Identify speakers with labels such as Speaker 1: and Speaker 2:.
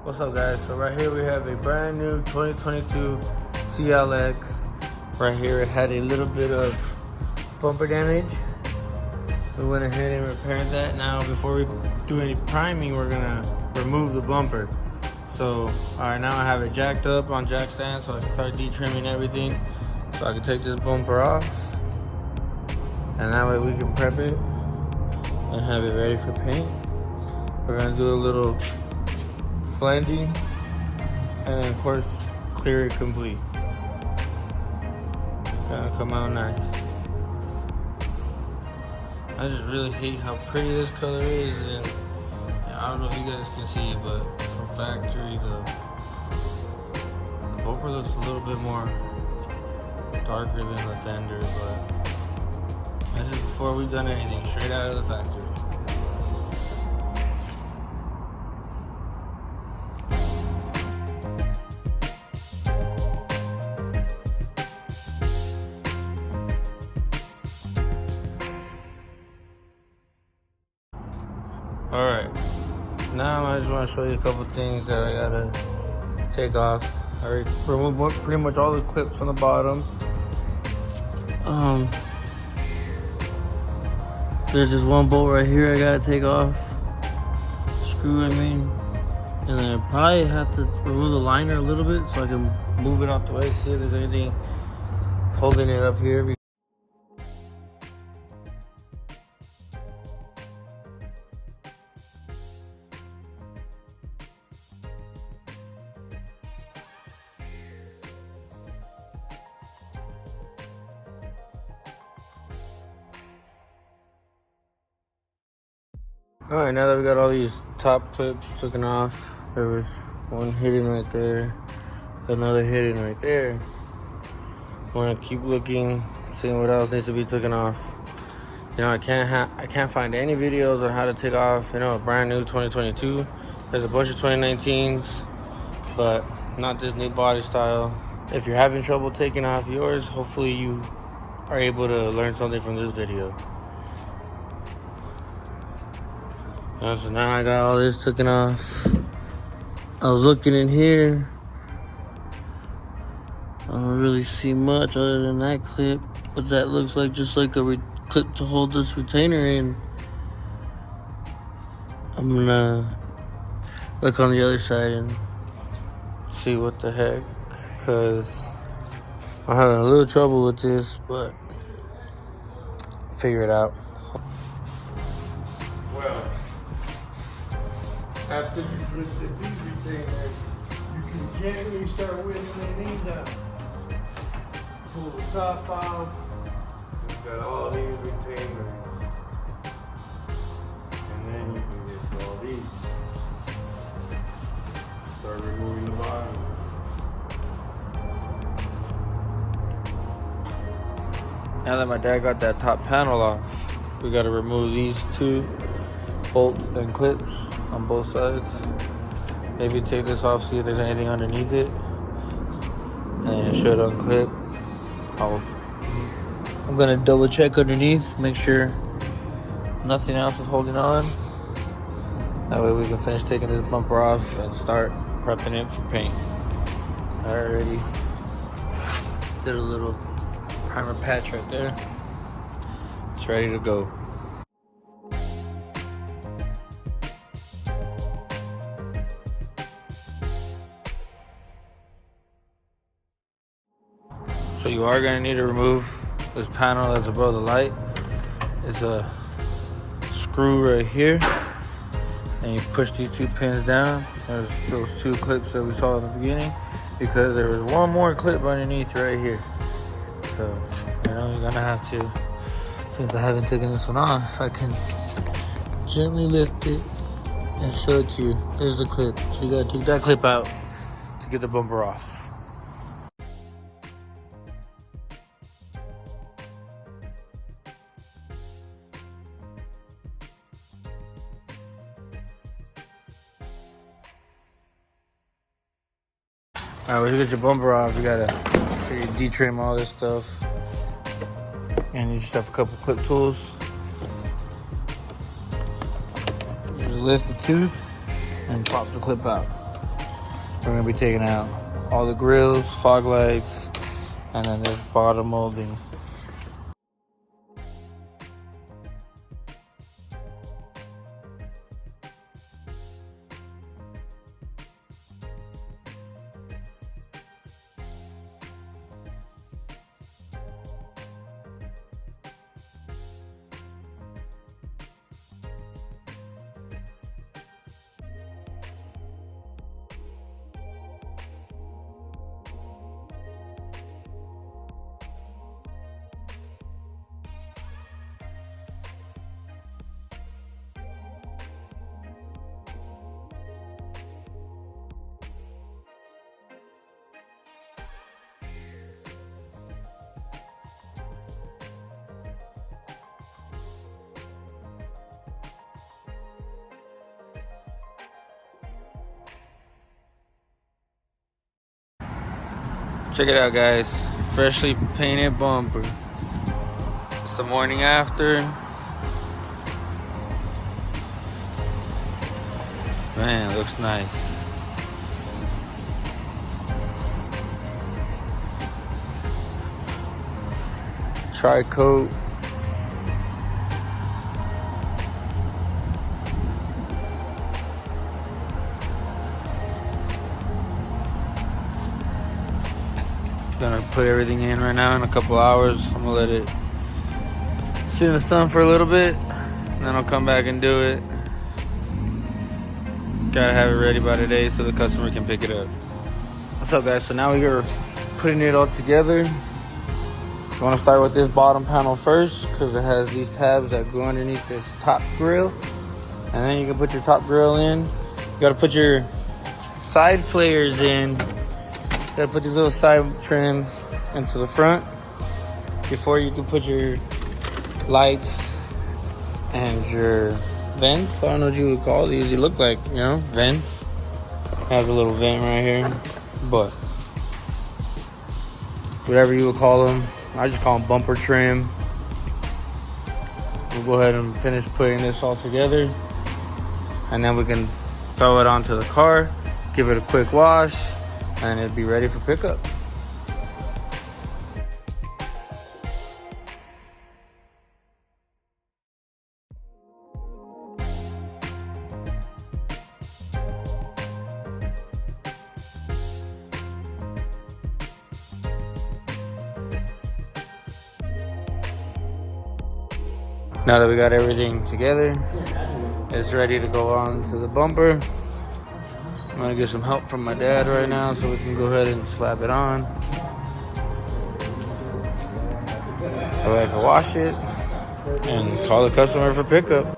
Speaker 1: What's up, guys? So right here we have a brand new 2022 TLX. Right here it had a little bit of bumper damage. We went ahead and repaired that. Now before we do any priming, we're gonna remove the bumper. So alright, now I have it jacked up on jack stand so I can start de-trimming everything. So I can take this bumper off, and that way we can prep it and have it ready for paint. We're gonna do a little blending and then of course clear it complete. It's gonna come out nice. I just really hate how pretty this color is, and I don't know if you guys can see, but from factory the bumper looks a little bit more darker than the fender, but this is before we've done anything, straight out of the factory. Alright, now I just want to show you a couple things that I gotta take off. I already removed pretty much all the clips from the bottom. There's this one bolt right here I gotta take off. Screw, I mean. And then I probably have to remove the liner a little bit so I can move it out the way, see if there's anything holding it up here. Alright, now that we got all these top clips taken off, there was one hidden right there, another hidden right there. I want to keep looking, seeing what else needs to be taken off. You know, I can't find any videos on how to take off, you know, a brand new 2022. There's a bunch of 2019s, but not this new body style. If you're having trouble taking off yours, hopefully you are able to learn something from this video. So now I got all this taken off. I was looking in here. I don't really see much other than that clip, but that looks like just like a clip to hold this retainer in. I'm gonna look on the other side and see what the heck, cause I'm having a little trouble with this, but I'll figure it out.
Speaker 2: After you flip the these retainers, you can gently start whittling these out. Pull the top off. You've got all these retainers. And then you can get to all these. Start removing the bottom.
Speaker 1: Now that my dad got that top panel off, we gotta remove these two bolts and clips on both sides. Maybe take this off, see if there's anything underneath it, and it should unclip. I'm gonna double check underneath, make sure nothing else is holding on. That way we can finish taking this bumper off and start prepping it for paint. I already did a little primer patch right there. It's ready to go. So you are going to need to remove this panel that's above the light. It's a screw right here, and you push these two pins down. There's those two clips that we saw in the beginning, because there was one more clip underneath right here. So, you know, you're gonna have to, since I haven't taken this one off, I can gently lift it and show it to you. There's the clip. So you gotta take that clip out to get the bumper off. Alright, once you get your bumper off, you gotta make sure you de-trim all this stuff. And you just have a couple clip tools. You just lift the tooth and pop the clip out. gonna be taking out all the grills, fog lights, and then this bottom molding. Check it out, guys. Freshly painted bumper. It's the morning after. Man, it looks nice. Tri-coat. Gonna put everything in right now in a couple hours. I'm gonna let it sit in the sun for a little bit, and then I'll come back and do it. Gotta have it ready by today so the customer can pick it up. What's up, guys? So now we're putting it all together. You wanna start with this bottom panel first because it has these tabs that go underneath this top grill. And then you can put your top grill in. You gotta put your side flares in. Gotta put these little side trim into the front before you can put your lights and your vents. I don't know what you would call these. They look like, you know, vents. Has a little vent right here, but whatever you would call them. I just call them bumper trim. We'll go ahead and finish putting this all together, and then we can throw it onto the car, give it a quick wash, and it'll be ready for pickup. Now that we got everything together, it's ready to go on to the bumper. I'm gonna get some help from my dad right now so we can go ahead and slap it on. So I can wash it and call the customer for pickup.